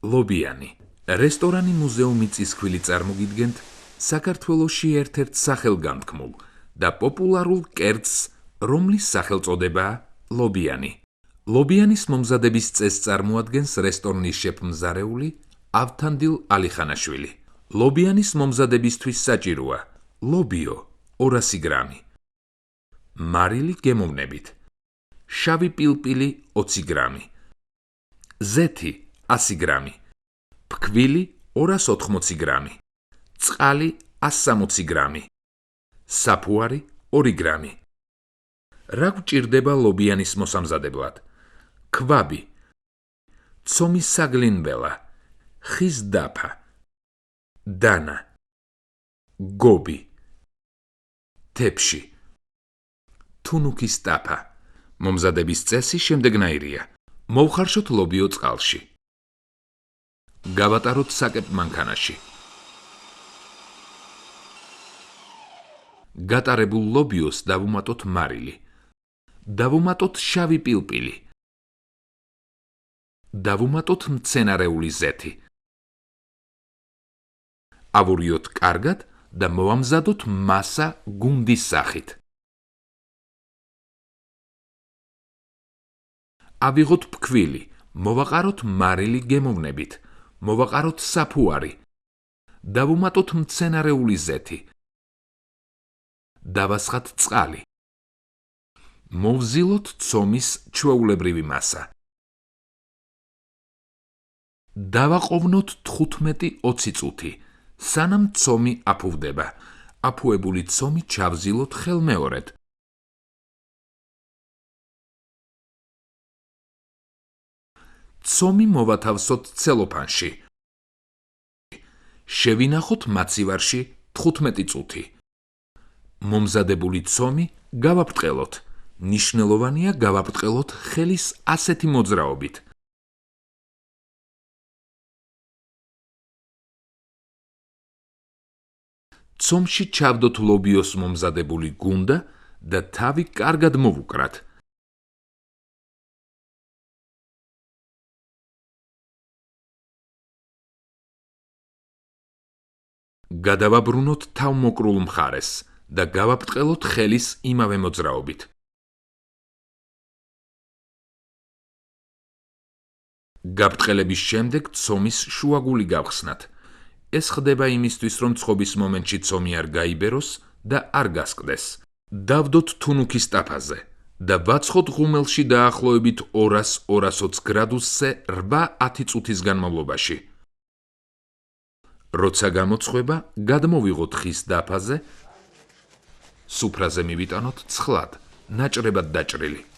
ლობიანი. რესტორანი მუზეუმი წისქვილი წარმოგიდგენთ საქართველოში ერთ-ერთ სახელგანთქმულ და პოპულარულ კერძს, რომლის სახელწოდებაა ლობიანი. ლობიანის მომზადების წესს წარმოადგენს რესტორნის შეფმზარეული ავთანდილ ალიხანაშვილი. ლობიანის მომზადებისთვის საჭიროა ლობიო 200 გრამი, მარილი გემოვნებით, შავი პილპილი 20 გრამი, ზეთი 100 გრამი, ფქვილი 280 გრამი, წყალი 160 გრამი, საფუარი 2 გრამი. რა გვჭირდება ლობიანის მოსამზადებლად? ქვაბი, ცომის საგლინველა, ხის დაფა, დანა, გობი, თეფში, თუნუქის ტაფა. მომზადების წესი შემდეგნაირია. მოვხარშოთ ლობიო წყალში. გავატაროთ საკეპ მანქანაში. გატარებულ ლობიოს დავუმატოთ მარილი. დავუმატოთ შავი პილპილი. დავუმატოთ მცენარეული ზეთი. ავურიოთ კარგად და მოვამზადოთ მასა გუნდის სახით. ავიღოთ ფქვილი, მოვაყაროთ მარილი გემოვნებით, მოვაყაროთ საფუარი, დავუმატოთ მცენარეული ზეთი. დავასხათ წყალი. მოვზილოთ ცომის ჩვეულებრივი მასა. დავაყოვნოთ 15-20 წუთი, სანამ ცომი აფუვდება. აფუებული ცომი ჩავზილოთ ხელმეორედ. ცომი მოვათავსოთ ცელოფანში. შევინახოთ მაცივარში 15 წუთი. მომზადებული ცომი გავაბრტყელოთ. ნიშნულოვანია გავაბრტყელოთ ხელის ასეთი მოძრაობით. ცომში ჩავდოთ ლობიოს მომზადებული გუნდა და თავი კარგად მოვუკრათ. გადავაბრუნოთ თავმოკრულ მხარეს და გავაბრტყელოთ ხელის იმავე მოძრაობით. გაბრტყელების შემდეგ ცომის შუაგული გავხსნათ. ეს ხდება იმისთვის, რომ ცხობის მომენტში ცომი არ გაიბეროს და არ გასკდეს. დავდოთ თუნუქის ტაფაზე და ვაცხოთ ღუმელში დაახლოებით 200-220 გრადუსზე 8-10 წუთის განმავლობაში. როცა გამოცხება, გადმოვიღოთ ხის დაფაზე, სუფრაზე მივიტანოთ ცხლად, ნაჭრებად დაჭრილი.